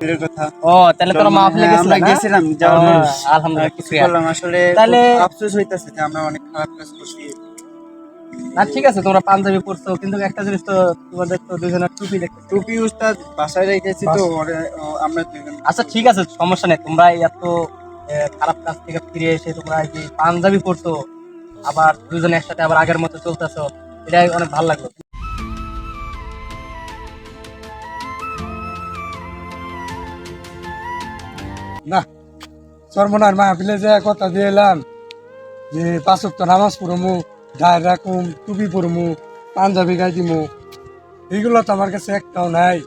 মাহফিলের কথা। ও তাহলে তোরা মাহফিলে আমরা গেছিস? গেছিলাম, যাওয়ার পর আলহামদুলিল্লাহ কিছু কিছু আর করলাম আসলে, তাহলে আফসোস হইতাছে যে আমরা অনেক খারাপ কাজ করছি। না ঠিক আছে, তোমরা পাঞ্জাবি পরছো কিন্তু একটা জিনিস তো, তোমাদের তো দুজনের টুপি দেখতে। টুপি উস্তাদ বাসায় রেখেছি তো আমরা দুজন। আচ্ছা ঠিক আছে, সমস্যা নেই। তোমরা এত খারাপ কাজ থেকে ফিরে এসে তোমরা এই যে পাঞ্জাবি পরছো, আবার দুজনে একসাথে আবার আগের মতো চলতেছো, এটাই অনেক ভালো লাগলো। না, সর্বনার মাহফিলে যে কথা দিয়ে এলাম যে 5 ওয়াক্ত নামাজ পড়মু, গায়ে রাখুম, টুপি পরমু, পাঞ্জাবি গাই দিমু, এইগুলো তো আমার কাছে একটাও নাই।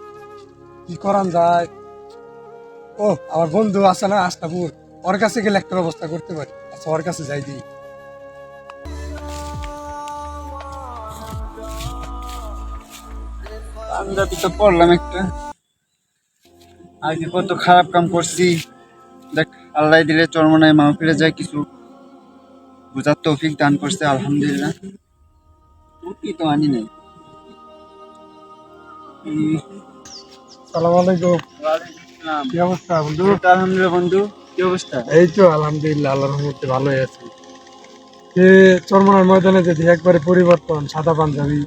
কি করান যায়? ও আমার বন্ধু আছে না আস্তাপুর, ওর কাছে গেলে একটা ব্যবস্থা করতে পারি। আচ্ছা ওর কাছে যাই দিই। পাঞ্জাবি তো পড়লাম একটা, আগে কত খারাপ কাম করছি। দেখ, আল্লাহ দিলে চরমনায় মাহফিলে যায় কিছু বুঝার তৌফিক দান করছে, আলহামদুলিল্লাহ। টুপি তো আনি নাই। সালাম আলাইকুম। ওয়ালাইকুম আসসালাম। কি অবস্থা বন্ধু? এই তো আলহামদুলিল্লাহ বন্ধু, কি অবস্থা? এই তো আলহামদুলিল্লাহ, আল্লাহর রহমতে ভালোই আছি। চরমনার ময়দানে যদি একবারে পরিবর্তন, সাদা পাঞ্জাবি।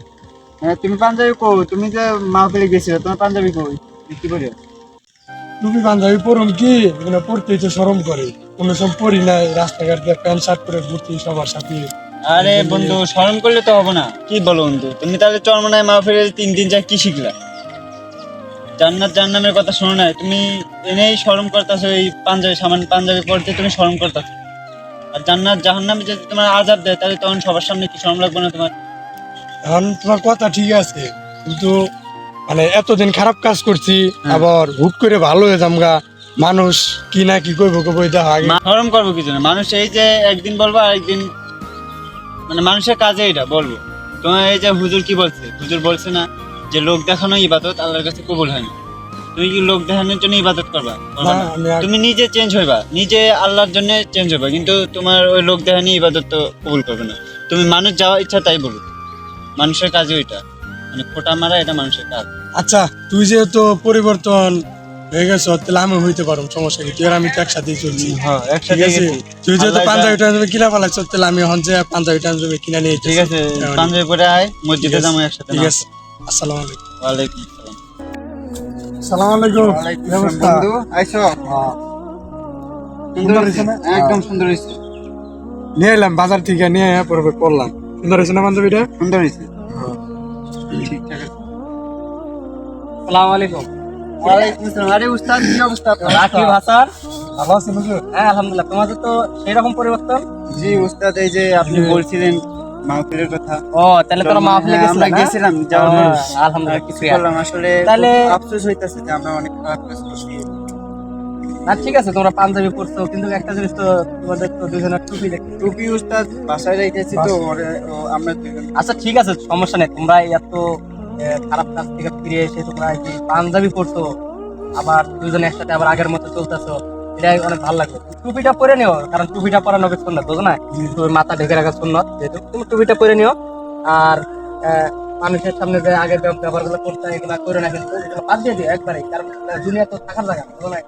হ্যাঁ, তুমি পাঞ্জাবি কো, তুমি যে মাহফিলে গেছিলে, তোমার পাঞ্জাবি কই বিক্রি করে? টুপি পাঞ্জাবি পরুম কি, এগুলো পরতেই তো শরম করে। কোনো সব পরি নাই, রাস্তাঘাট দিয়ে প্যান্ট শার্ট পরে ঘুরছি সবার সাথে। আরে বন্ধু, শরম করলে তো হবে না। কি বলো বন্ধু, তুমি তাহলে চরমনায় মাহফিলে 3 দিন যা কি শিখলা? জান্নাত জাহান্নামের কথা শোনো নাই? তুমি এনেই শরম করতেছো, এই পাঞ্জাবি সামান্য পাঞ্জাবি পড়তে তুমি শরম করতেছো। আর জান্নাত জাহান্নামে যদি তোমার আযাব দেয়, তাহলে তখন সবার সামনে কি শরম লাগবে না তোমার? এখন তোমার কথা ঠিক আছে, কিন্তু মানে এতদিন খারাপ কাজ করছি, আবার হুট করে ভালো হয়ে যামগা, মানুষ কি না কি কইব কইব এটা আগে। শরম করবো কিছু না, মানুষ এই যে একদিন বলবো আর একদিন, মানে মানুষের কাজে এটা বলবো। তোমার এই যে হুজুর কি বলছে, হুজুর বলছে না যে লোক দেখানো ইবাদত আল্লাহর কাছে কবুল হয় না। তুমি কি লোক দেখানোর জন্য ইবাদত করবা? করবা না, না। আমি তুমি নিজে চেঞ্জ হইবা, নিজে আল্লাহর জন্য চেঞ্জ হইবা, কিন্তু তোমার ওই লোক দেখানি ইবাদত তো কবুল করবে না। তুমি মানুষ যাওয়া ইচ্ছা তাই বলো, মানুষের কাজে ওইটা, মানে ফোঁটা মারা এটা মানুষের কাজ। আচ্ছা, তুই যেহেতু পরিবর্তন হয়ে গেছ, তাহলে আমি হইতে পারো, সমস্যা কি? তুই আর আমি তো একসাথেই চলছি। হ্যাঁ, ঠিক একসাথে আছে, গেছি। তুই যেহেতু আল্লাহ পাঞ্জাবি টাঞ্জাবি কিনা পালাইছ, তাহলে আমি এখন যে পাঞ্জাবি টাঞ্জাবি কিনা নিয়ে ঠিক আছে, পাঞ্জাবি পরে আয়, মসজিদে যাবো একসাথে। ঠিক আছে, আসসালামু আলাইকুম। ওয়ালাইকুম আসসালাম। আসসালামু আলাইকুম। কি অবস্থা? বন্ধু আইছো? হ্যাঁ, সুন্দর হয়েছে না? একদম সুন্দর হয়েছে। নিয়ে এলাম বাজার থেকে, নিয়ে পরে করলাম। সুন্দর হয়েছে না পাঞ্জাবিটা? সুন্দর হয়েছে, ঠিকঠাক আছে। আসসালামু আলাইকুম। ওয়ালাইকুম আসসালাম। আরে উস্তাদ, কি অবস্থা আপনার? রাকিব হাসান। ভালো আছেন হুজুর? হ্যাঁ আলহামদুলিল্লাহ, তোমাদের তো সেই রকম পরিবর্তন। জি উস্তাদ, এই যে আপনি বলছিলেন মাহফিলের কথা। ও তাহলে তোরা মাহফিলে হ্যাঁ, আমরা গেছিলাম, যাওয়ার পর আলহামদুলিল্লাহ কিছু কিছু আর করলাম আসলে, তাহলে আফসোস হইতাছে যে আমরা অনেক খারাপ কাজ করছি। না ঠিক আছে, তোমরা পাঞ্জাবি পরছো কিন্তু একটা জিনিস তো, তোমাদের তো দুজনের টুপি দেখতে। টুপি উস্তাদ বাসায় রেখেছি তো আমরা দুজন। আচ্ছা ঠিক আছে, সমস্যা নেই। তোমরা এত খারাপ কাজ থেকে ফিরে এসে তোমরা এই যে পাঞ্জাবি পরছো, আবার দুজনে একসাথে আবার আগের মতো চলতেছো, এটাই অনেক ভালো লাগলো। টুপিটা পরে নিও, কারণ টুপিটা পরা নবী সুন্নাত, বুঝো না? তুমি মাথা ঢেকে রাখা সুন্নাত, যেহেতু তুমি টুপিটা পরে নিও। আর মানুষের সামনে যে আগের ব্যবহার গুলো করতে হয়, এগুলো করে না, কিন্তু এগুলো বাদ দিয়ে দিও একবারে, কারণ দুনিয়া তো থাকার জায়গা না, বুঝো না?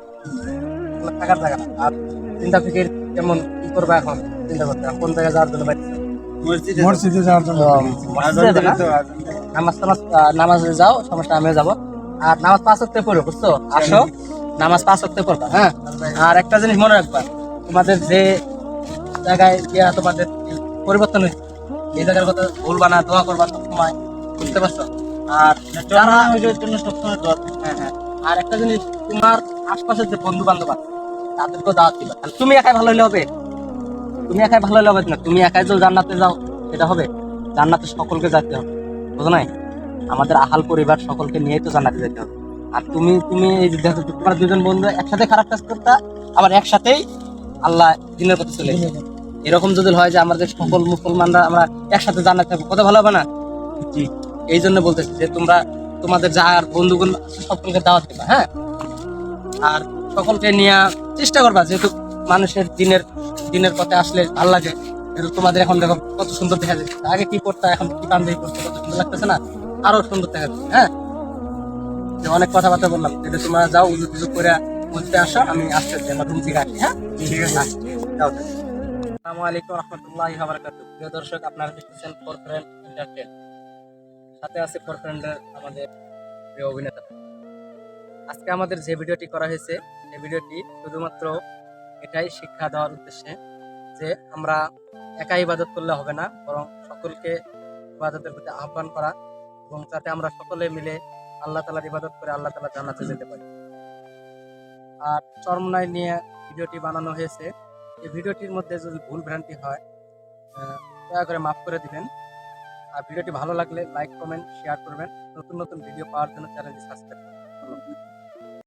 এগুলো থাকার জায়গা না। আর চিন্তা ফিকির কেমন কি করবা এখন, চিন্তা করতে হবে কোন জায়গায় যাওয়ার জন্য বাড়ছে। মসজিদে মসজিদে যাওয়ার জন্য। মসজিদে যাবে না? নামাজে যাও, সমস্যা, আমিও যাবো। আর নামাজ 5 ওয়াক্তে পড়ো, বুঝছো? আসো, নামাজ 5 ওয়াক্তে পড়বা। হ্যাঁ, আর একটা জিনিস মনে রাখবা, তোমাদের যে জায়গায় গিয়া তোমাদের পরিবর্তন হয়েছে, এই জায়গার কথা ভুলবা না, দোয়া করবা সবসময়, বুঝতে পারছো? আর যারা ওই জন্য সবসময় দোয়া করবে। হ্যাঁ হ্যাঁ, আর একটা জিনিস, তোমার আশপাশের যে বন্ধু বান্ধব আছে তাদেরকেও দাওয়াত দিবা। আর তুমি একাই ভালো হলে হবে? তুমি একাই ভালো হলে হবে না। তুমি একাই যদি জান্নাতে যাও এটা হবে? জান্নাতে সকলকে যেতে হবে, বুঝো নাই? আমাদের আহাল পরিবার সকলকে নিয়েই তো জান্নাতে যেতে হবে। আর তুমি তুমি এই যে দেখো, তোমার দুজন বন্ধু একসাথে খারাপ কাজ করতা, আবার একসাথেই আল্লাহ দিনের পথে চলে গেছে। এরকম যদি হয় যে আমাদের সকল মুসলমানরা আমরা একসাথে জান্নাতে থাকবো, কত ভালো হবে না? জি, এই জন্য বলতেছি যে তোমরা তোমাদের যার বন্ধুগণ আছে সকলকে দাওয়াত দিবা। হ্যাঁ, আর সকলকে নিয়ে চেষ্টা করবা, যেহেতু মানুষের দিনের পথে আসলে ভালো লাগে। তোমাদের এখন দেখো কত সুন্দর দেখা যাচ্ছে, আগে কি করতে এখন কি পাঞ্জাবি করতে কত সুন্দর লাগতেছে না? আরো সুন্দর দেখা যাচ্ছে। হ্যাঁ, যে অনেক কথাবার্তা বললাম, যদি তোমরা যাও উজু টুজু করে বলতে আসো, আমি আসতেছি, আমার রুম থেকে আসি। হ্যাঁ, ঠিক আছে। যাও। আসসালামু আলাইকুম রহমতুল্লাহি ওয়া বারাকাতুহু। প্রিয় দর্শক, আপনারা দেখতেছেন ফর ফ্রেন্ড এন্টারটেইন, সাথে আছে ফর ফ্রেন্ডের আমাদের প্রিয় অভিনেতা। আজকে আমাদের যে ভিডিওটি করা হয়েছে, এই ভিডিওটি শুধুমাত্র এটাই শিক্ষা দেওয়ার উদ্দেশ্যে যে আমরা একাই ইবাদত করলে হবে না, বরং সকলকে ইবাদতের প্রতি আহ্বান করা, এবং যাতে আমরা সকলে মিলে আল্লাহ তাআলার ইবাদত করে আল্লাহ তাআলা জান্নাতে যেতে পারি। আর চরমোনাই নিয়ে ভিডিওটি বানানো হয়েছে। এই ভিডিওটির মধ্যে যদি ভুল ভ্রান্তি হয়, দয়া করে মাফ করে দিবেন। আর ভিডিওটি ভালো লাগলে লাইক, কমেন্ট, শেয়ার করবেন। নতুন নতুন ভিডিও পাওয়ার জন্য চ্যানেলটি সাবস্ক্রাইব করবেন। ধন্যবাদ।